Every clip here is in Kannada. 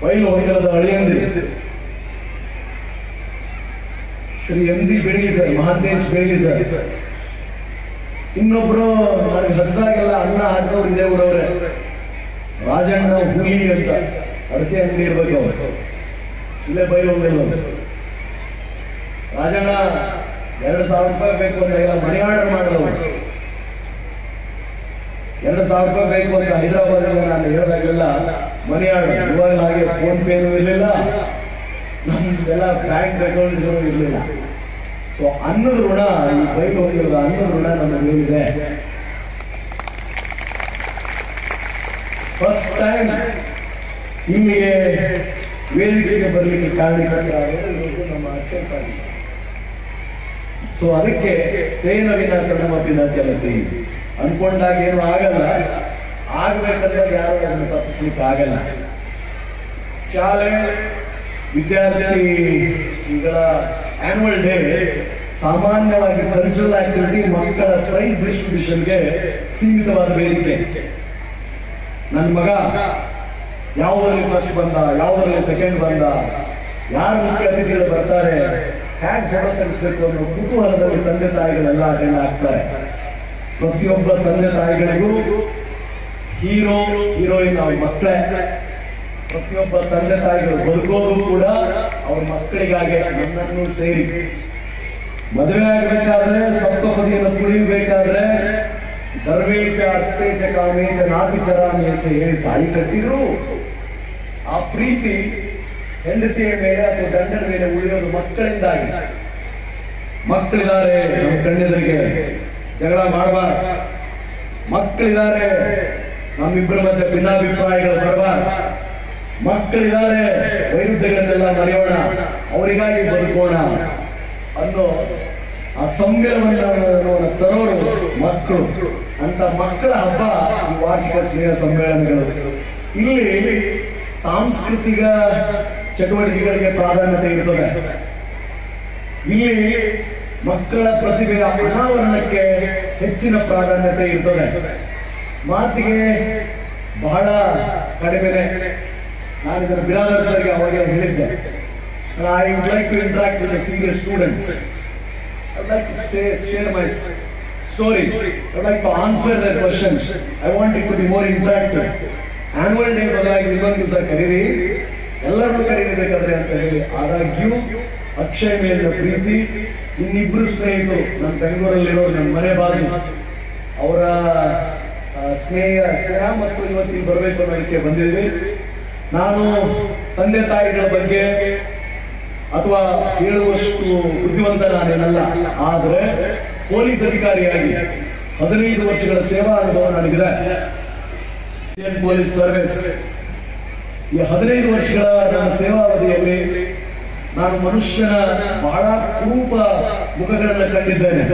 ಬೈಲು ಹೊಂಗಲದ ಅಳಿಯಂದಿರು ಶ್ರೀ MG ಬೆಳಗಿ ಸರ್, ಮಹಾಂತೇಶ್ ಬೆಳಗಿ ಸರ್. ಇನ್ನೊಬ್ರು ನನಗೆ ಹೊಸದಾಗೆಲ್ಲ ಅನ್ನ ಹಾಕಿದವ್ರು ಇದೇ ಊರವ್ರೆ, ರಾಜಣ್ಣ ಹುಲಿ ಅಂತ ಅಡಕೆ ಅಂಗಡಿ ಇರ್ಬೇಕು ಅವರು, ಇಲ್ಲೇ ಬೈಲು ಹೊಂಗಲ್ಲ. ರಾಜಣ್ಣ 2,000 ರೂಪಾಯಿ ಬೇಕು ಅಂತ ಎಲ್ಲ ಮನಿ ಆರ್ಡರ್ ಮಾಡಿದವರು. 2,000 ರೂಪಾಯಿ ಬೇಕು ಅಂತ ಹೈದರಾಬಾದ್ ನಾನು ಹೇಳಿದಾಗೆಲ್ಲ ಮನಿ ಆರ್ಡರ್. ಇವಾಗ ಹಾಗೆ ಫೋನ್ ಪೇನೂ ಇರಲಿಲ್ಲ, ನಮ್ದೆಲ್ಲ ಬ್ಯಾಂಕ್ ಅಕೌಂಟ್ಗಳು ಇರಲಿಲ್ಲ. ಸೊ ಅನ್ನದ ಋಣ, ಈ ಬೈಲು ಹೋಗಿರೋದು ಅನ್ನದ ಋಣ ನಮ್ಮ ಮೇಲಿದೆ. ಫಸ್ಟ್ ಟೈಮ್ ಇಲ್ಲಿಗೆ ವೇದಿಕೆಗೆ ಬರಲಿಕ್ಕೆ ಕಾರಣೀಕರ್ತರಾಗಿರೋದು ನಮ್ಮ ಅಕ್ಷಯ್ ಪಾಟೀಲ್. ಸೊ ಅದಕ್ಕೆ ತೇನ ವಿನ ಕರ್ಣಮಪಿನ ಚಲತಿ ಅನ್ಕೊಂಡಾಗ ಏನು ಆಗಲ್ಲ, ಆಗ್ಬೇಕಂದ್ರೆ ಯಾರು ಅದನ್ನು ತಪ್ಪಿಸ್ಲಿಕ್ಕೆ ಆಗಲ್ಲ. ಶಾಲೆ ವಿದ್ಯಾರ್ಥಿಗಳ ಆನ್ಯುವಲ್ ಡೇ ಸಾಮಾನ್ಯವಾಗಿ ಕಲ್ಚರಲ್ ಆಕ್ಟಿವಿಟಿ, ಮಕ್ಕಳ ಪ್ರೈಸ್ ಡಿಸ್ಟ್ರಿಬ್ಯೂಷನ್ಗೆ ಸೀಮಿತವಾದ ವೇದಿಕೆ. ನನ್ನ ಮಗ ಯಾವುದರಲ್ಲಿ ಫಸ್ಟ್ ಬಂದ, ಯಾವುದರಲ್ಲಿ ಸೆಕೆಂಡ್ ಬಂದ, ಯಾರು ಮುಖ್ಯ ಅತಿಥಿಗಳು ಬರ್ತಾರೆ, ಹ್ಯಾಗ್ ಫೋಟೋ ತೆಗೆಸ್ಬೇಕು ಅನ್ನೋ ಕುತೂಹಲದಲ್ಲಿ ತಂದೆ ತಾಯಿಗಳೆಲ್ಲ ಅಟೆಂಡ್ ಆಗ್ತಾರೆ. ಪ್ರತಿಯೊಬ್ಬ ತಂದೆ ತಾಯಿಗಳಿಗೂ ಹೀರೋ ಹೀರೋಯಿನ್ ಅವ್ರ ಮಕ್ಕಳೇ. ಪ್ರತಿಯೊಬ್ಬ ತಂದೆ ತಾಯಿಗಳು ಬದುಕೋದು ಕೂಡ ಅವ್ರ ಮಕ್ಕಳಿಗಾಗಿ, ನನ್ನನ್ನು ಸೇರಿ. ಮದುವೆ ಆಗಬೇಕಾದ್ರೆ, ಸಪ್ತಪದಿಯನ್ನು ತುಳಿಯಬೇಕಾದ್ರೆ ಧರ್ಮೇಚ ಅಷ್ಟೇಚ ಕಾಮೇಚ ನಾಪಿಚರಾಮಿ ಅಂತ ಹೇಳಿ ತಾಯಿ ಕಟ್ಟಿದ್ರು. ಆ ಪ್ರೀತಿ ಹೆಂಡತಿಯ ಮೇಲೆ ಅಥವಾ ಗಂಡನ ಮೇಲೆ ಉಳಿಯೋದು ಮಕ್ಕಳಿಂದಾಗಿ. ಮಕ್ಕಳಿದ್ದಾರೆ ನಮ್ಮ ಕಣ್ಣೆದುರಿಗೆ, ಜಗಳ ಮಾಡಬಾರ್ದು. ಮಕ್ಕಳಿದ್ದಾರೆ, ನಮ್ಮಿಬ್ಬರ ಮಧ್ಯೆ ಭಿನ್ನಾಭಿಪ್ರಾಯಗಳು ಬರಬಾರ್ದು. ಮಕ್ಕಳಿದ್ದಾರೆ, ವೈರುಧ್ಯಗಳನ್ನೆಲ್ಲ ಮರೆಯೋಣ, ಅವರಿಗಾಗಿ ಬದುಕೋಣ ಅನ್ನೋ ಆ ಸಂಮೇಳನವನ್ನು ತರೋರು ಮಕ್ಕಳು. ಅಂತ ಮಕ್ಕಳ ಹಬ್ಬ ಈ ವಾರ್ಷಿಕ ಸ್ನೇಹ ಸಮ್ಮೇಳನಗಳು. ಇಲ್ಲಿ ಸಾಂಸ್ಕೃತಿಕ ಚಟುವಟಿಕೆಗಳಿಗೆ ಪ್ರಾಧಾನ್ಯತೆ ಇರ್ತದೆ. ಇಲ್ಲಿ ಮಕ್ಕಳ ಪ್ರತಿಭೆಯ ಅನಾವರಣಕ್ಕೆ ಹೆಚ್ಚಿನ ಪ್ರಾಧಾನ್ಯತೆ ಇರ್ತದೆ. ಮಾತಿಗೆ ಬಹಳ ಕಡಿಮೆನೆ. ನಾನು ಇದನ್ನು ಬಿರಾದರ್ ಸರ್ಗೆ ಅವಾಗ ಹೇಳಿದ್ದೆ, I would like to interact with the senior students. I would like to share my story. I would like to answer their questions. I want it to be more interactive. Annual day ಬದಲಾಗಿ ಇನ್ನೊಂದು ದಿವಸ ಕರೀರಿ, ಎಲ್ಲರನ್ನೂ ಕರೀಬೇಕಾದ್ರೆ ಅಂತ ಹೇಳಿ. ಆದಾಗ್ಯೂ ಅಕ್ಷಯ್ ಮೇಲಿನ ಪ್ರೀತಿ, ಇನ್ನಿಬ್ರು ಸ್ನೇಹಿತರು ನಮ್ಮ ಬೆಂಗಳೂರಲ್ಲಿರೋ ನಮ್ಮ ಮನೆ ಬಾಜು, ಅವರ ಸ್ನೇಹ ಮತ್ತು ಇವತ್ತಿಗೆ ಬರಬೇಕು ಅನ್ನೋದಕ್ಕೆ ಬಂದಿದ್ವಿ. ನಾನು ತಂದೆ ತಾಯಿಗಳ ಬಗ್ಗೆ ಅಥವಾ ಹೇಳುವಷ್ಟು ಬುದ್ಧಿವಂತ ನಾನೇನಲ್ಲ, ಆದರೆ ಪೊಲೀಸ್ ಅಧಿಕಾರಿಯಾಗಿ 15 ವರ್ಷಗಳ ಸೇವಾ ಅನುಭವ ನನಗಿದೆ. Indian police service. ಈ 15 ವರ್ಷಗಳ ನನ್ನ ಸೇವಾವಧಿಯಲ್ಲಿ ನಾನು ಮನುಷ್ಯನ ಬಹಳ ಕುರೂಪ ಮುಖಗಳನ್ನು ಕಂಡಿದ್ದೇನೆ.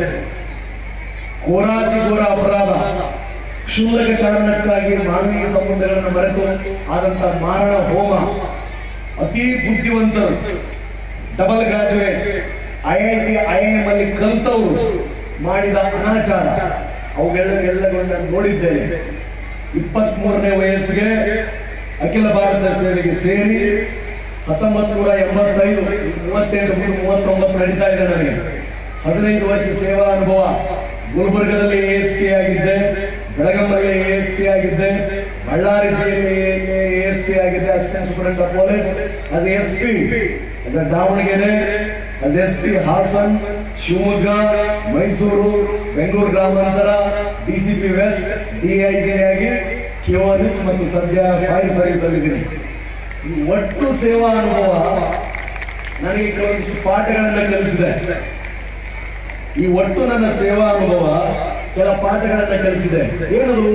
ಘೋರಾತಿ ಘೋರ ಅಪರಾಧ, ಕ್ಷುಲ್ಲಕ ಕಾರಣಕ್ಕಾಗಿ ಮಾನವೀಯ ಸಂಬಂಧಗಳನ್ನು ಮರೆತು ಆದಂತ ಮಾರಣ ಹೋಮ, ಅತಿ ಬುದ್ಧಿವಂತರು, ಡಬಲ್ ಗ್ರಾಜುಯೇಟ್ಸ್, IIT IIM ಅಲ್ಲಿ ಕಲಿತವರು ಮಾಡಿದ ಅನಾಚಾರ, ಅವುಗಳೆಲ್ಲಗೊಂಡು ನಾನು ನೋಡಿದ್ದೇನೆ. 23ನೇ ವಯಸ್ಸಿಗೆ ಅಖಿಲ ಭಾರತ ಸೇವೆಗೆ ಸೇರಿ 1985 38 ನಡೀತಾ ಇದೆ ನನಗೆ. 15 ವರ್ಷ ಸೇವಾ ಅನುಭವ. ಗುಲ್ಬರ್ಗದಲ್ಲಿ ASP ಆಗಿದ್ದೆ, ಬೆಳಗಾಮಲ್ಲಿ ASP ಆಗಿದ್ದೆ, ಬಳ್ಳಾರಿ ಜಿಲ್ಲೆಯಲ್ಲಿ ASP ಆಗಿದ್ದೆ, assistant superintendent of police, as SP, as Davanagere, as SP Hassan, Shivamogga, Mysuru, Bengaluru ಗ್ರಾಮಾಂತರ, DCP ವೆಸ್ಟ್, DIG ಆಗಿ KONX ಮತ್ತು ಸದ್ಯ ಫೈರ್ ಸರ್ವಿಸ್ ಅಲ್ಲಿದ್ದೀನಿ. ಈ ಒಟ್ಟು ಸೇವಾ ಅನುಭವ ನನಗೆ ಕೆಲವೊಂದಿಷ್ಟು ಪಾಠಗಳನ್ನ ಕಲಿಸಿದೆ. ಈ ಒಟ್ಟು ನನ್ನ ಸೇವಾ ಅನುಭವ ಕೆಲ ಪಾಠಗಳನ್ನ ಕಲಿಸಿದೆ. ಏನದು?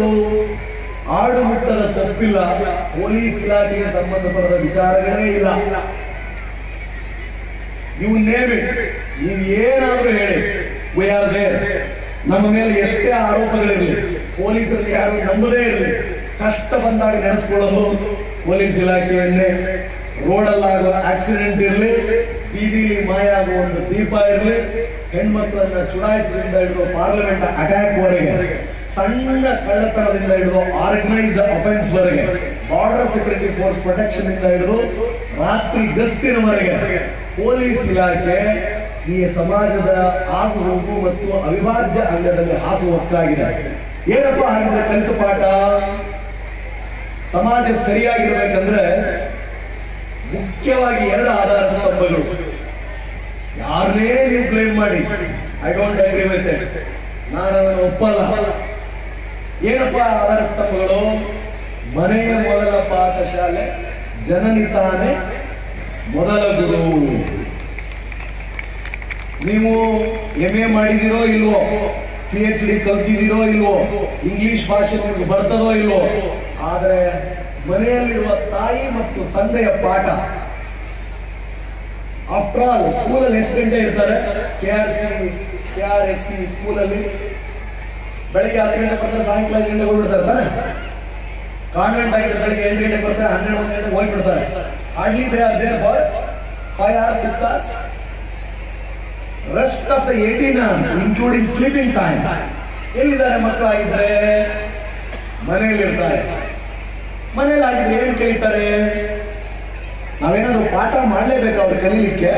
ಆಡುಮುಟ್ಟದ ಸೊಪ್ಪಿಲ್ಲ, ಪೊಲೀಸ್ ಇಲಾಖೆಗೆ ಸಂಬಂಧಪಟ್ಟ ವಿಚಾರಗಳೇ ಇಲ್ಲ. ನೀವು ನೇಮ್ ಇಟ್, ನೀವು ಏನಾದ್ರೂ ಹೇಳಿ, ವಿ ಆರ್ ದೇರ್. ನಮ್ಮ ಮೇಲೆ ಎಷ್ಟೇ ಆರೋಪಗಳಿರಲಿ, ಪೊಲೀಸರಿಗೆ ಯಾರು ನಂಬದೇ ಇರಲಿ, ಕಷ್ಟ ಬಂದಾಗ ನೆನೆಸ್ಕೊಳ್ಳೋದು ಪೊಲೀಸ್ ಇಲಾಖೆಯನ್ನೇ. ರೋಡಲ್ಲಾಗುವ ಆಕ್ಸಿಡೆಂಟ್ ಇರಲಿ, ಬೀದಿಲಿ ಮಾಯ ಆಗುವ ಒಂದು ದೀಪ ಇರಲಿ, ಹೆಣ್ಮಕ್ಳನ್ನ ಚುಡಾಯಿಸದಿಂದ ಹಿಡಿದು ಪಾರ್ಲಿಮೆಂಟ್ ಅಟ್ಯಾಕ್ ವರೆಗೆ ಸಣ್ಣ ಕಳ್ಳತನದಿಂದ ಹಿಡಿದು ಆರ್ಗನೈಸ್ಡ್ ಅಫೆನ್ಸ್ ವರೆಗೆ, ಬಾರ್ಡರ್ ಸೆಕ್ಯೂರಿಟಿ ಫೋರ್ಸ್ ಪ್ರೊಟೆಕ್ಷನ್ ಇಂದ ಹಿಡಿದು ರಾತ್ರಿ ಗಸ್ತಿನವರೆಗೆ ಪೊಲೀಸ್ ಇಲಾಖೆ ಈ ಸಮಾಜದ ಆಗುಹೋಗು ಮತ್ತು ಅವಿಭಾಜ್ಯ ಅಂಗದಲ್ಲಿ ಹಾಸುಹೊಕ್ಕಾಗಿದೆ. ಏನಪ್ಪಾ ಹಾಗಿದ್ರೆ ಕಲಿತ ಪಾಠ? ಸಮಾಜ ಸರಿಯಾಗಿರ್ಬೇಕಂದ್ರೆ ಮುಖ್ಯವಾಗಿ 2 ಆಧಾರ ಸ್ತಂಭಗಳು. ಯಾರನ್ನೇ ನೀವು ಬ್ಲೇಮ್ ಮಾಡಿ, I don't agree with it, ನಾನು ಅದನ್ನು ಒಪ್ಪಲ್ಲ. ಏನಪ್ಪ ಆಧಾರ ಸ್ತಂಭಗಳು? ಮನೆಯ ಮೊದಲ ಪಾಠಶಾಲೆ, ಜನನಿ ತಾನೇ ಮೊದಲ ಗುರು. ನೀವು MA ಮಾಡಿದಿರೋ ಇಲ್ವೋ, PhD ಕಲ್ತಿದ್ದೀರೋ ಇಲ್ವೋ, ಇಂಗ್ಲಿಷ್ ಭಾಷೆ ನಿಮಗೆ ಬರ್ತದೋ ಇಲ್ವೋ, ಆದರೆ ಮನೆಯಲ್ಲಿರುವ ತಾಯಿ ಮತ್ತು ತಂದೆಯ ಪಾಠ. ಆಫ್ಟರ್ ಆಲ್ ಸ್ಕೂಲಲ್ಲಿ ಎಷ್ಟು ಗಂಟೆ ಇರ್ತಾರೆ? KRSC ಸ್ಕೂಲಲ್ಲಿ ಬೆಳಗ್ಗೆ 10 ಗಂಟೆ ಬರ್ತಾರೆ, ಸಾಯಂಕಾಲ 5 ಗಂಟೆಗೆ ಹೋಗ್ಬಿಡ್ತಾರೆ ತಾನೆ. ಕಾನ್ವೆಂಟ್ ಆಗಿದ್ರೆ ಬೆಳಗ್ಗೆ 8 ಗಂಟೆಗೆ ಬರ್ತಾರೆ, 12 ಗಂಟೆಗೆ ಹೋಗ್ಬಿಡ್ತಾರೆ. Hardly they are there for 5 hours 6 hours. Rest of the 18 hours including sleeping time ಎಲ್ಲಿದ್ದಾರೆ ಮಕ್ಕಳಾಗಿದ್ರೆ? ಮನೆಯಲ್ಲಿರ್ತಾರೆ. ಮನೆಯಲ್ಲಿ ಆಗಿದ್ರೆ ಏನು ಕಲಿತಾರೆ? ನಾವೇನಾದ್ರೂ ಪಾಠ ಮಾಡಲೇಬೇಕಾ ಅವ್ರು ಕಲೀಲಿಕ್ಕೆ?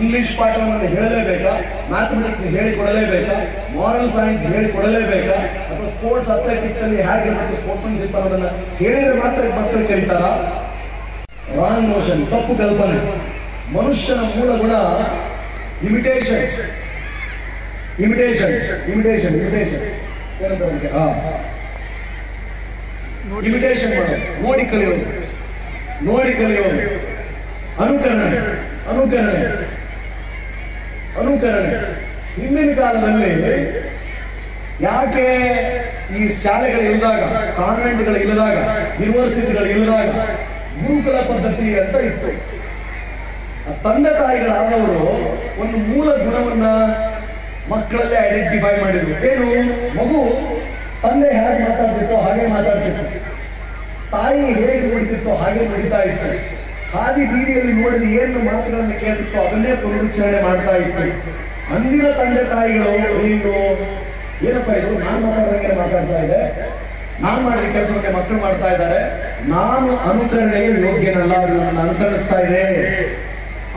ಇಂಗ್ಲಿಷ್ ಪಾಠವನ್ನು ಹೇಳಲೇಬೇಕಾ? ಮ್ಯಾಥಮೆಟಿಕ್ಸ್ ಹೇಳಿಕೊಡಲೇಬೇಕಾ? ಮಾರಲ್ ಸೈನ್ಸ್ ಹೇಳಿಕೊಡಲೇಬೇಕಾ? ಅಥವಾ ಸ್ಪೋರ್ಟ್ಸ್ ಅಥ್ಲೆಟಿಕ್ಸ್ ಅಲ್ಲಿ ಹೇಗಿರಬೇಕು, ಸ್ಪೋರ್ಟ್ಮನ್ಶಿಪ್ ಅನ್ನೋದನ್ನ ಹೇಳಿದ್ರೆ ಮಾತ್ರ ಮಕ್ಕಳು ಕಲಿತಾರ? ರಾಂಗ್ ನೋಷನ್, ತಪ್ಪು ಕಲ್ಪನೆ. ಮನುಷ್ಯನ ಮೂಲ ಗುಣ imitation. Imitation imitation imitation imitation ಮಾಡೋದು, ನೋಡಿ ಕಲಿಯೋದು, ನೋಡಿ ಕಲಿಯೋದು. ಅನುಕರಣೆ ಅನುಕರಣೆ ಅನುಕರಣೆ. ಹಿಂದಿನ ಕಾಲದಲ್ಲಿ ಯಾಕೆ ಈ ಶಾಲೆಗಳು ಇಲ್ಲದಾಗ, ಕಾನ್ವೆಂಟ್ಗಳು ಇಲ್ಲದಾಗ, ಯೂನಿವರ್ಸಿಟಿಗಳು ಇಲ್ಲದಾಗ ಗುರುಕುಲ ಪದ್ಧತಿ ಅಂತ ಇತ್ತು. ತಂದೆ ತಾಯಿಗಳಾದವರು ಒಂದು ಮೂಲ ಗುಣವನ್ನ ಮಕ್ಕಳಲ್ಲೇ ಐಡೆಂಟಿಫೈ ಮಾಡಿದ್ರು. ಏನು? ಮಗು ತಂದೆ ಹೇಗೆ ಮಾತಾಡ್ತಿತ್ತೋ ಹಾಗೆ ಮಾತಾಡ್ತಿತ್ತು, ತಾಯಿ ಹೇಗೆ ನೋಡ್ತಿತ್ತೋ ಹಾಗೆ ನೋಡ್ತಾ ಇತ್ತು, ಹಾದಿ ಬೀದಿಯಲ್ಲಿ ನೋಡಿದ ಏನು ಮಾತುಗಳನ್ನು ಕೇಳ್ತಿತ್ತೋ ಅದನ್ನೇ ಪುನರುಚ್ಚಾರಣೆ ಮಾಡ್ತಾ ಇತ್ತು. ಅಂದಿನ ತಂದೆ ತಾಯಿಗಳು ನೀನು ಏನಪ್ಪ ಇದು, ನಾನು ಮಾತಾಡೋದಕ್ಕೆ ಮಾತಾಡ್ತಾ ಇದೆ, ನಾನು ಮಾಡಿದ ಕೆಲಸಕ್ಕೆ ಮಕ್ಕಳು ಮಾಡ್ತಾ ಇದ್ದಾರೆ, ನಾನು ಅನುಕರಣೆಗೆ ಯೋಗ್ಯನಲ್ಲ, ಅದು ನನ್ನ ಅನುಕರಿಸ್ತಾ ಇದೆ.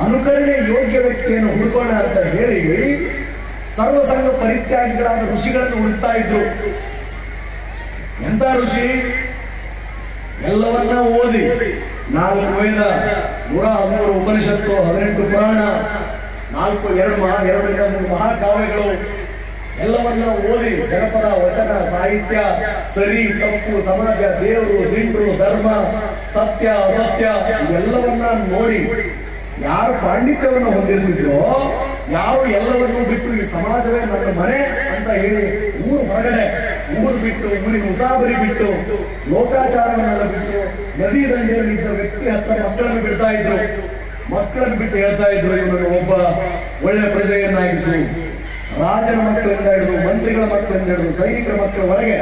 ಅನುಕರಣೆ ಯೋಗ್ಯ ವ್ಯಕ್ತಿಯನ್ನು ಹುಡುಕೋಣ ಅಂತ ಹೇಳಿ ಸರ್ವಸಂಗ ಪರಿತ್ಯಾಗಿಗಳಾದ ಋಷಿಗಳನ್ನು ಹುಡುಕ್ತಾ ಇದ್ರು. ಎಂತ ಋಷಿ? ಎಲ್ಲವನ್ನ ಓದಿ 4 ವೇದ, 113 ಉಪನಿಷತ್ತು, 18 ಪುರಾಣ, 2 ಮಹಾಕಾವ್ಯಗಳು ಎಲ್ಲವನ್ನ ಓದಿ ಜನಪದ, ವಚನ, ಸಾಹಿತ್ಯ, ಸರಿ ತಪ್ಪು, ಸಮಾಜ, ದೇವರು, ದಿಂಡ್ರು, ಧರ್ಮ, ಸತ್ಯ ಅಸತ್ಯ ಎಲ್ಲವನ್ನ ನೋಡಿ ಯಾರು ಪಾಂಡಿತ್ಯವನ್ನು ಹೊಂದಿರ್ತಿದ್ರೋ, ಯಾರು ಎಲ್ಲವನ್ನೂ ಬಿಟ್ಟು ಈ ಸಮಾಜವೇ ನನ್ನ ಮನೆ ಅಂತ ಹೇಳಿ ಊರು ಹೊರಗಡೆ, ಊರು ಬಿಟ್ಟು, ಊರಿನ ಉಸಾಬರಿ ಬಿಟ್ಟು, ಲೋಕಾಚಾರವನ್ನೆಲ್ಲ ಬಿಟ್ಟು ನದಿ ದಂಡೆಯಲ್ಲಿ ಇದ್ದ ವ್ಯಕ್ತಿ ಹತ್ರ ಮಕ್ಕಳನ್ನು ಬಿಡ್ತಾ ಇದ್ರು. ಮಕ್ಕಳನ್ನು ಬಿಟ್ಟು ಹೇಳ್ತಾ ಇದ್ರು, ಇವನು ಒಬ್ಬ ಒಳ್ಳೆ ಪ್ರಜೆಯನ್ನಾಗಿಸು. ರಾಜನ ಮಕ್ಕಳಿಂದ ಹಿಡಿದು, ಮಂತ್ರಿಗಳ ಮಕ್ಕಳಿಂದ ಹಿಡಿದು, ಸೈನಿಕರ ಮಕ್ಕಳವರೆಗೆ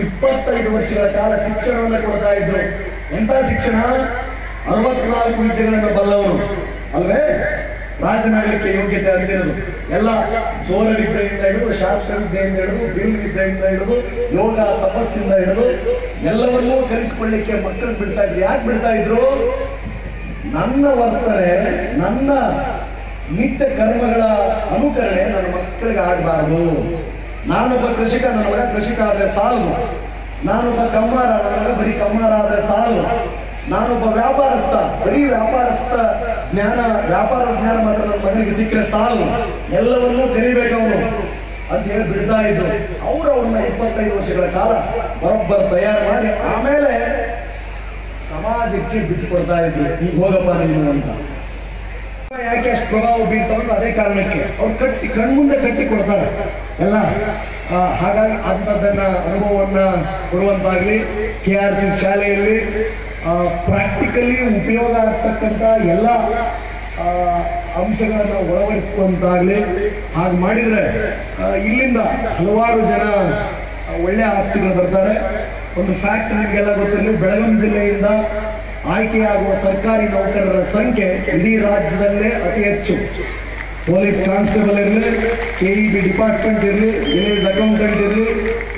25 ವರ್ಷಗಳ ಕಾಲ ಶಿಕ್ಷಣವನ್ನು ಕೊಡ್ತಾ ಇದ್ರು. ಎಂತ ಶಿಕ್ಷಣ? 64 ವಿದ್ಯೆಗಳನ್ನು ಬಲ್ಲವರು ಅಲ್ವೇ? ರಾಜನಾಗಲಿಕ್ಕೆ ಯೋಗ್ಯತೆ ಅಂದಿರೋದು ಎಲ್ಲ ಜೋರ ವಿದ್ಯೆಯಿಂದ ಹಿಡಿದು, ಶಾಸ್ತ್ರ ವಿದ್ಯೆಯಿಂದ ಹಿಡಿದು, ಬಿಲ್ ವಿದ್ಯೆಯಿಂದ ಹಿಡಿದು, ಯೋಗ ತಪಸ್ಸಿಂದ ಹಿಡಿದು ಎಲ್ಲವನ್ನೂ ಕಲಿಸಿಕೊಳ್ಳಿಕ್ಕೆ ಮಕ್ಕಳು ಬಿಡ್ತಾ ಇದ್ರು. ಯಾಕೆ ಬಿಡ್ತಾ ಇದ್ರು? ನನ್ನ ವರ್ತನೆ, ನನ್ನ ನಿತ್ಯ ಕರ್ಮಗಳ ಅನುಕರಣೆ ನನ್ನ ಮಕ್ಕಳಿಗೆ ಆಗಬಾರದು. ನಾನೊಬ್ಬ ಕೃಷಿಕ, ನನ್ನ ಮಗ ಕೃಷಿಕ ಆದ್ರೆ ಸಾಲದು. ನಾನೊಬ್ಬ ಕಮ್ಮಾರ, ನನ್ನ ಮಗ ಬರೀ ಕಮ್ಮಾರ ಆದ್ರೆ ಸಾಲದು. ನಾನೊಬ್ಬ ವ್ಯಾಪಾರಸ್ಥ, ಬರೀ ವ್ಯಾಪಾರಸ್ಥ ಜ್ಞಾನ, ವ್ಯಾಪಾರ ಜ್ಞಾನ ಮಾತ್ರ ನನ್ನ ಮಗನಿಗೆ ಸಿಕ್ಕರೆ ಸಾಲು, ಎಲ್ಲವನ್ನೂ ಕಲಿಬೇಕವನು ಅಂತ ಹೇಳಿ ಬಿಡ್ತಾ ಇದ್ರು. ಅವ್ರನ್ನ 25 ವರ್ಷಗಳ ಕಾಲ ಬರೋಬ್ಬರ ತಯಾರು ಮಾಡಿ ಆಮೇಲೆ ಸಮಾಜಕ್ಕೆ ಬಿಟ್ಟು ಕೊಡ್ತಾ ಇದ್ರು. ಈಗ ಹೋಗಪ್ಪ ನೀನು ಅಂತ. ಯಾಕೆ ಅಷ್ಟು ಪ್ರಭಾವ ಬೀಳ್ತಾವಂದ್ರೆ ಅದೇ ಕಾರಣಕ್ಕೆ ಅವ್ರು ಕಣ್ಮುಂದೆ ಕಟ್ಟಿ ಕೊಡ್ತಾರೆ ಎಲ್ಲ. ಹಾಗಾಗಿ ಅಂಥದ್ದನ್ನ ಅನುಭವವನ್ನ ಕೊಡುವಂತಾಗ್ಲಿ. KRC ಶಾಲೆಯಲ್ಲಿ ಪ್ರಾಕ್ಟಿಕಲಿ ಉಪಯೋಗ ಆಗ್ತಕ್ಕಂಥ ಎಲ್ಲ ಅಂಶಗಳನ್ನು ಒಳವಡಿಸುವಂತಾಗಲಿ. ಹಾಗೆ ಮಾಡಿದರೆ ಇಲ್ಲಿಂದ ಹಲವಾರು ಜನ ಒಳ್ಳೆ ಆಸ್ತಿಗಳು ಬರ್ತಾರೆ. ಒಂದು ಫ್ಯಾಕ್ಟ್ ನಿಮಗೆಲ್ಲ ಗೊತ್ತಿರಲಿ, ಬೆಳಗಾವಿ ಜಿಲ್ಲೆಯಿಂದ ಆಯ್ಕೆಯಾಗುವ ಸರ್ಕಾರಿ ನೌಕರರ ಸಂಖ್ಯೆ ಇಡೀ ರಾಜ್ಯದಲ್ಲೇ ಅತಿ ಹೆಚ್ಚು. ಪೊಲೀಸ್ ಕಾನ್ಸ್ಟೇಬಲ್ ಇರಲಿ, KEB ಡಿಪಾರ್ಟ್ಮೆಂಟ್ ಇರಲಿ, ವಿಲೇಜ್ ಅಕೌಂಟೆಂಟ್ ಇರಲಿ,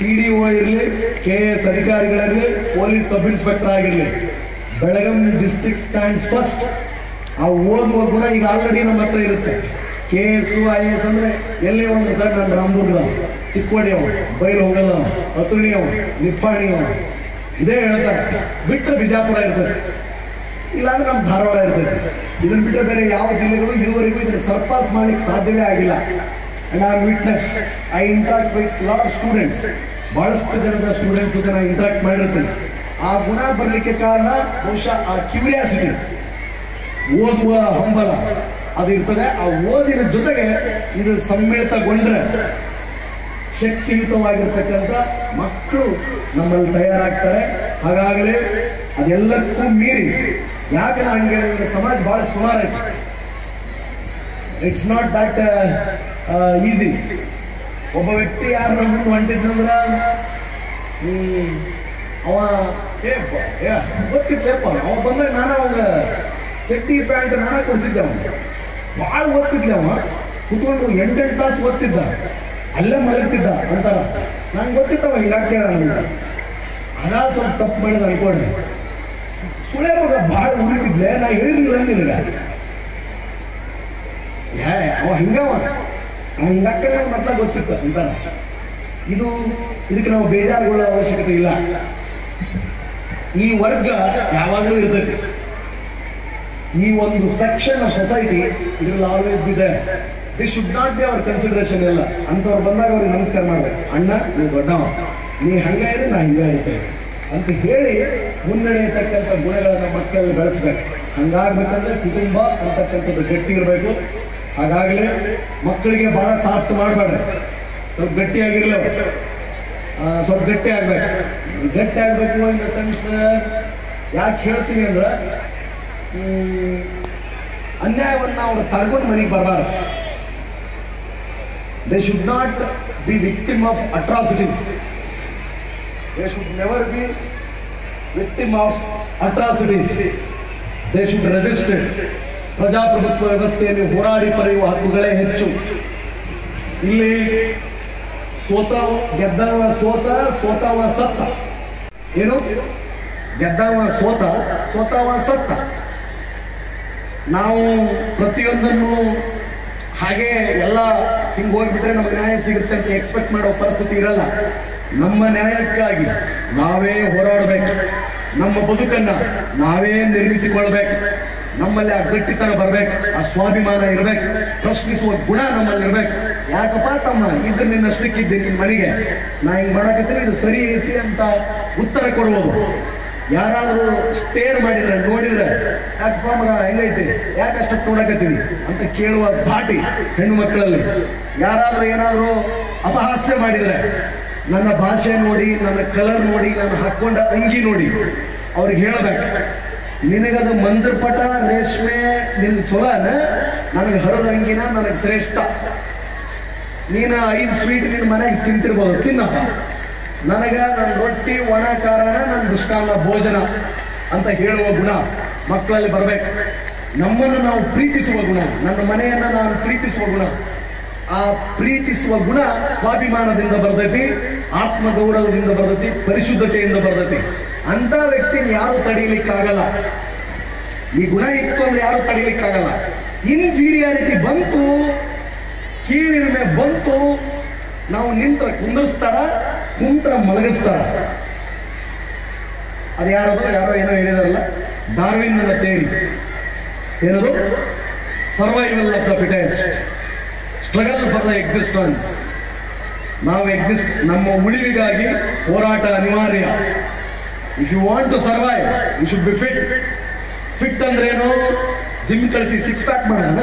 PDO ಇರಲಿ, KS ಅಧಿಕಾರಿಗಳಿರಲಿ, ಪೊಲೀಸ್ ಸಬ್ ಇನ್ಸ್ಪೆಕ್ಟರ್ ಆಗಿರಲಿ, ಬೆಳಗಾಂ ಡಿಸ್ಟ್ರಿಕ್ಟ್ ಸ್ಟ್ಯಾಂಡ್ಸ್ ಫಸ್ಟ್. ಆ ಓದುವ ಗುಣ ಈಗ ಆಲ್ರೆಡಿ ನಮ್ಮ ಹತ್ರ ಇರುತ್ತೆ. KS IAS ಅಂದ್ರೆ ಎಲ್ಲಿ ಒಂದು ಸರ್ ನನ್ನ ರಾಮದುರ್ಗ, ಚಿಕ್ಕೋಡಿ ಅವ, ಬೈಲು ಹೋಗಲ್ಲ, ಅತುಳಿ ಅವ, ನಿಪ್ಪಾಣಿ ಅವ, ಇದೇ ಹೇಳ್ತಾರೆ. ಬಿಟ್ಟರೆ ಬಿಜಾಪುರ ಇರ್ತದೆ, ಇಲ್ಲಾಂದ್ರೆ ನಮ್ಮ ಧಾರವಾಡ ಇರ್ತದೆ. ಇದನ್ನು ಬಿಟ್ಟರೆ ಬೇರೆ ಯಾವ ಜಿಲ್ಲೆಗಳು ಇದುವರೆಗೂ ಇದನ್ನು ಸರ್ಪಾಸ್ ಮಾಡ್ಲಿಕ್ಕೆ ಸಾಧ್ಯವೇ ಆಗಿಲ್ಲ. And eye witness, I interact with lot of students. ಬಹಳಷ್ಟು ಜನರ ಸ್ಟೂಡೆಂಟ್ಸ್ ಜೊತೆ ನಾನು ಇಂಟ್ರಾಕ್ಟ್ ಮಾಡಿರ್ತೇನೆ. ಆ ಗುಣ ಬರಲಿಕ್ಕೆ ಕಾರಣ ಬಹುಶಃ ಆ ಕ್ಯೂರಿಯಾಸಿಟಿ, ಓದುವ ಹಂಬಲ ಅದು ಇರ್ತದೆ. ಆ ಓದಿನ ಜೊತೆಗೆ ಇದು ಸಮ್ಮಿಳಿತಗೊಂಡ್ರೆ ಶಕ್ತಿಯುತವಾಗಿರ್ತಕ್ಕಂಥ ಮಕ್ಕಳು ನಮ್ಮಲ್ಲಿ ತಯಾರಾಗ್ತಾರೆ. ಹಾಗಾಗಲೇ ಅದೆಲ್ಲಕ್ಕೂ ಮೀರಿ, ಯಾಕೆ ನಾನು ಹಂಗೆ ಸಮಾಜ ಬಹಳ ಸುಮಾರೈತೆ. It's not that easy. ಒಬ್ಬ ವ್ಯಕ್ತಿ ಯಾರು ನಮ್ಮ ಹೊಂಟಿದ್ನಂದ್ರ ಅವ ಗೊತ್ತಿದ್ಲೇಪ್ಪ, ಅವ ಬಂದಾಗ ನಾನು ಅವಾಗ ಚಡ್ಡಿ ಪ್ಯಾಂಟ್ ನಾನ ಕೊಡಿಸಿದ್ದೆ. ಅವ ಭಾಳ ಓದ್ತಿದ್ದೆ. ಅವ ಕುತ್ಕೊಂಡು 8 ತಾಸು ಓದ್ತಿದ್ದ, ಅಲ್ಲೇ ಮಲಗ್ತಿದ್ದ ಅಂತಾರ. ನಂಗೆ ಗೊತ್ತಿತ್ತವ ಹಿಂಗಾಗ್ತೇನೆ ನನಗೆ. ಅದ ಸ್ವಲ್ಪ ತಪ್ಪು ಮಾಡಿದ ಅನ್ಕೊಂಡ್ರೆ ಸುಳ್ಳೆ ಮಗ ಭಾಳ ಉಳಿತಿದ್ಲೆ. ನಾ ಹೇಳಿರ್ಲಿಲ್ಲ ನಿನಗ, ಅವ ಹಿಂಗವ ಹಿಂಗಾಕ ಮೊದಲ ಗೊತ್ತಿತ್ತು ಅಂತಾರ. ಇದಕ್ಕೆ ನಾವು ಬೇಜಾರುಗೊಳ್ಳೋ ಅವಶ್ಯಕತೆ ಇಲ್ಲ. ಈ ವರ್ಗ ಯಾವಾಗಲೂ ಇರ್ತದೆ. ಈ ಒಂದು section of society it will always be there. This should not be our consideration. ಎಲ್ಲ ಅಂಥವ್ರು ಬಂದಾಗ ಅವ್ರಿಗೆ ನಮಸ್ಕಾರ ಮಾಡ್ಬೇಕು. ಅಣ್ಣ ನೀವು ದೊಡ್ಡವ, ನೀ ಹಂಗ ಇದ್ರೆ ನಾ ಹಿಂಗ ಇರ್ತೇವೆ ಅಂತ ಹೇಳಿ ಮುನ್ನಡೆಯತಕ್ಕಂಥ ಗುಣಗಳನ್ನು ಮಕ್ಕಳಲ್ಲಿ ಬೆಳೆಸ್ಬೇಕು. ಹಂಗಾಗ್ಬೇಕಂದ್ರೆ ಕುಟುಂಬ ಅಂತಕ್ಕಂಥದ್ದು ಗಟ್ಟಿ ಇರಬೇಕು. ಹಾಗಾಗಲೇ ಮಕ್ಕಳಿಗೆ ಬಹಳ ಸಾಫ್ಟ್ ಮಾಡಬೇಡ್ರಿ, ಸ್ವಲ್ಪ ಗಟ್ಟಿಯಾಗಿರ್ಲಿ. ಸ್ವಲ್ಪ ಗಟ್ಟಿ ಆಗ್ಬೇಕು. ಗಟ್ಟಿ ಆಗಬೇಕು ಇನ್ ದ ಸೆನ್ಸ್ ಯಾಕೆ ಹೇಳ್ತೀವಿ ಅಂದ್ರೆ, ಅನ್ಯಾಯವನ್ನು ಅವ್ರು ತರ್ಕೊಂಡು ಮನೆಗೆ ಬರಬಾರ್ದು. They should not B victim of atrocities. They should never be victim of atrocities. They should resist it. ಪ್ರಜಾಪ್ರಭುತ್ವ ವ್ಯವಸ್ಥೆಯಲ್ಲಿ ಹೋರಾಡಿ ಪಡೆಯುವ ಹಕ್ಕುಗಳೇ ಹೆಚ್ಚು. ಇಲ್ಲಿ ಗೆದ್ದವ ಸೋತ, ಸೋತವ ಸತ್ತ. ಏನು ಗೆದ್ದವ ಸೋತ, ಸೋತವ ಸತ್ತ. ನಾವು ಪ್ರತಿಯೊಂದನ್ನು ಹಾಗೆ ಎಲ್ಲ ಹಿಂಗೆ ಹೋಗ್ಬಿಟ್ರೆ ನಮಗೆ ನ್ಯಾಯ ಸಿಗುತ್ತೆ ಅಂತ ಎಕ್ಸ್ಪೆಕ್ಟ್ ಮಾಡೋ ಪರಿಸ್ಥಿತಿ ಇರಲ್ಲ. ನಮ್ಮ ನ್ಯಾಯಕ್ಕಾಗಿ ನಾವೇ ಹೋರಾಡಬೇಕು. ನಮ್ಮ ಬದುಕನ್ನು ನಾವೇ ನಿರ್ಮಿಸಿಕೊಳ್ಬೇಕು. ನಮ್ಮಲ್ಲಿ ಆ ಗಟ್ಟಿತನ ಬರಬೇಕು, ಆ ಸ್ವಾಭಿಮಾನ ಇರಬೇಕು, ಪ್ರಶ್ನಿಸುವ ಗುಣ ನಮ್ಮಲ್ಲಿ ಇರಬೇಕು. ಯಾಕಪ್ಪ ತಮ್ಮ ಇದ್ರೆ ನಿನ್ನಷ್ಟಕ್ಕಿದ್ದೆ ನಿನ್ನ ಮನೆಗೆ ನಾ ಹಿಂಗೆ ಮಾಡಕತ್ತೀನಿ, ಇದು ಸರಿ ಐತಿ ಅಂತ ಉತ್ತರ ಕೊಡುವುದು. ಯಾರಾದರೂ ಸ್ಟೇರ್ ಮಾಡಿದ್ರೆ ನೋಡಿದ್ರೆ ಯಾಕಪ್ಪ ಮಗ ಹೆಂಗೈತಿ, ಯಾಕೆ ಅಷ್ಟಕ್ಕೆ ನೋಡಕತ್ತೀನಿ ಅಂತ ಕೇಳುವ ಧಾಟಿ ಹೆಣ್ಣು ಮಕ್ಕಳಲ್ಲಿ. ಯಾರಾದರೂ ಏನಾದರೂ ಅಪಹಾಸ್ಯ ಮಾಡಿದರೆ ನನ್ನ ಭಾಷೆ ನೋಡಿ, ನನ್ನ ಕಲರ್ ನೋಡಿ, ನಾನು ಹಾಕ್ಕೊಂಡ ಅಂಗಿ ನೋಡಿ ಅವ್ರಿಗೆ ಹೇಳಬೇಕು, ನಿನಗದು ಮಂಜರ್ ಪಟ ರೇಷ್ಮೆ ನಿನ್ಗೆ ಚೊಲೋನ, ನನಗೆ ಹರದ ಅಂಗಿನ ನನಗೆ ಶ್ರೇಷ್ಠ. ನೀನು 5 ಸ್ವೀಟ್ ನಿನ್ನ ಮನೆಗೆ ತಿಂತಿರ್ಬೋದು, ತಿನ್ನಪ್ಪ. ನನಗೆ ನನ್ನ ರೊಟ್ಟಿ ಒಣ ಕಾರಣ ನನ್ನ ದುಷ್ಕಾಲ ಭೋಜನ ಅಂತ ಹೇಳುವ ಗುಣ ಮಕ್ಕಳಲ್ಲಿ ಬರಬೇಕು. ನಮ್ಮನ್ನು ನಾವು ಪ್ರೀತಿಸುವ ಗುಣ, ನನ್ನ ಮನೆಯನ್ನು ನಾನು ಪ್ರೀತಿಸುವ ಗುಣ. ಆ ಪ್ರೀತಿಸುವ ಗುಣ ಸ್ವಾಭಿಮಾನದಿಂದ ಬರ್ತೈತಿ, ಆತ್ಮಗೌರವದಿಂದ ಬರ್ತೈತಿ, ಪರಿಶುದ್ಧತೆಯಿಂದ ಬರ್ತೈತಿ. ಅಂತ ವ್ಯಕ್ತಿನ ಯಾರು ತಡೀಲಿಕ್ಕಾಗಲ್ಲ. ಈ ಗುಣ ಇತ್ತು ಅಂದ್ರೆ ಯಾರು ತಡೀಲಿಕ್ಕಾಗಲ್ಲ. ಇನ್ಫೀರಿಯಾರಿಟಿ ಬಂತು, ಕೀಳಿರಿಮೆ ಬಂತು, ನಾವು ನಿಂತರ ಕುಂದಿಸ್ತಾರ, ಕುಂತರ ಮಲಗಿಸ್ತಾರ. ಅದು ಯಾರೋ ಏನೋ ಹೇಳಿದಾರಲ್ಲ, ಡಾರ್ವಿನ್ ನನ್ನ ಥಿಯರಿ ಏನದು, survival of the fittest, struggle for the existence. ನಾವು ನಮ್ಮ ಉಳಿವಿಗಾಗಿ ಹೋರಾಟ ಅನಿವಾರ್ಯ. If you want to survive you should be fit. Fit ಅಂದ್ರೇನು, ಜಿಮ್ ಕಳಿಸಿ 6 ಪ್ಯಾಕ್ ಮಾಡೋಣ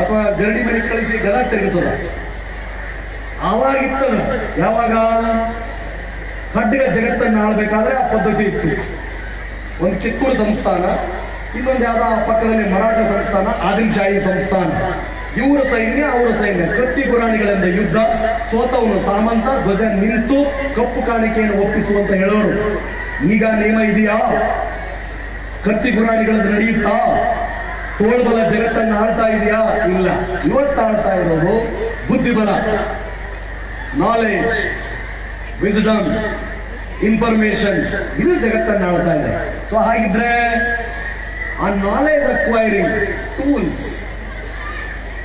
ಅಥವಾ ಗರಡಿ ಮನೆಗೆ ಕಳಿಸಿ ಗದ ತಿರುಗಿಸೋದ. ಆವಾಗಿತ್ತದ, ಯಾವಾಗ ಖಡ್ಗ ಜಗತ್ತನ್ನು ಆಳ್ಬೇಕಾದ್ರೆ ಆ ಪದ್ಧತಿ ಇತ್ತು. ಒಂದು ಕಿತ್ತೂರು ಸಂಸ್ಥಾನ, ಇನ್ನೊಂದು ಯಾವುದೋ ಆ ಪಕ್ಕದಲ್ಲಿ ಮರಾಠ ಸಂಸ್ಥಾನ, ಆದಿಲ್ಶಾಹಿ ಸಂಸ್ಥಾನ. ಇವರ ಸೈನ್ಯ ಅವರ ಸೈನ್ಯ, ಕತ್ತಿ ಗುರಾಣಿಗಳಿಂದ ಯುದ್ಧ. ಸೋತವನು ಸಾಮಂತ, ಧ್ವಜ ನಿಂತು ಕಪ್ಪು ಕಾಣಿಕೆಯನ್ನು ಒಪ್ಪಿಸುವಂತ ಹೇಳೋರು. ಈಗ ನಿಯಮ ಇದೆಯಾ? ಕತ್ತಿ ಗುರಾಣಿಗಳದ್ದು ನಡೆಯುತ್ತಾ? ತೋಳ್ಬಲ ಜಗತ್ತನ್ನು ಆಳ್ತಾ ಇದೆಯಾ? ಇಲ್ಲ. ಇವತ್ತು ಆಳ್ತಾ ಇರೋದು ಬುದ್ಧಿಬಲ, ನಾಲೆಜ್, ವಿಸ್ಡಮ್, ಇನ್ಫಾರ್ಮೇಶನ್, ಇದು ಜಗತ್ತನ್ನು ಆಳ್ತಾ ಇದೆ. ಸೊ ಹಾಗಿದ್ರೆ ಆ ನಾಲೆಜ್ ಅಕ್ವೈರಿಂಗ್ ಟೂಲ್ಸ್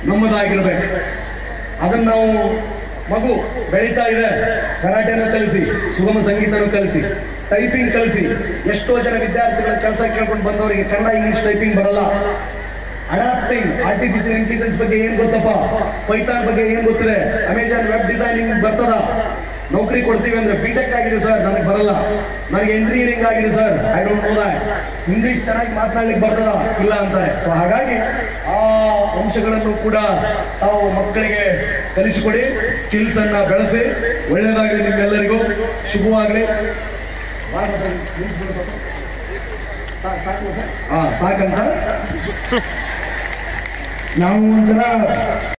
ನಮ್ಮದಾಗಿರ್ಬೇಕು. ಅದನ್ನು ನಾವು ಮಗು ಬೆಳೀತಾ ಇದೆ, ಕರಾಟೆನೂ ಕಲಿಸಿ, ಸುಗಮ ಸಂಗೀತನೂ ಕಲಿಸಿ, ಟೈಪಿಂಗ್ ಕಲಿಸಿ. ಎಷ್ಟೋ ಜನ ವಿದ್ಯಾರ್ಥಿಗಳ ಕೆಲಸ ಕೇಳ್ಕೊಂಡು ಬಂದವರಿಗೆ ಕನ್ನಡ ಇಂಗ್ಲಿಷ್ ಟೈಪಿಂಗ್ ಬರಲ್ಲ. ಅಡಾಪ್ಟಿಂಗ್, ಆರ್ಟಿಫಿಷಿಯಲ್ ಇಂಟೆಲಿಜೆನ್ಸ್ ಬಗ್ಗೆ ಏನ್ ಗೊತ್ತಪ್ಪ, ಪೈಥಾನ್ ಬಗ್ಗೆ ಏನ್ ಗೊತ್ತಿದೆ, ಅಮೆಜಾನ್ ವೆಬ್ ಡಿಸೈನಿಂಗ್ ಬರ್ತದ, ನೌಕರಿ ಕೊಡ್ತೀವಿ ಅಂದ್ರೆ ಬಿಟೆಕ್ ಆಗಿದೆ ಸರ್ ನನಗೆ ಬರಲ್ಲ, ನನಗೆ ಇಂಜಿನಿಯರಿಂಗ್ ಆಗಿದೆ sir I don't know that, English ಚೆನ್ನಾಗಿ ಮಾತನಾಡ್ಲಿಕ್ಕೆ ಬರ್ತದ ಇಲ್ಲ ಅಂತಾರೆ. ಸೊ ಹಾಗಾಗಿ ಆ ಅಂಶಗಳನ್ನು ಕೂಡ ತಾವು ಮಕ್ಕಳಿಗೆ ಕಲಿಸಿಕೊಡಿ, ಸ್ಕಿಲ್ಸ್ ಅನ್ನ ಬೆಳೆಸಿ. ಒಳ್ಳೆಯದಾಗಲಿ, ನಿಮ್ಮೆಲ್ಲರಿಗೂ ಶುಭವಾಗಲಿ. ಸಾಕಂತ ನಾವು ಒಂಥರ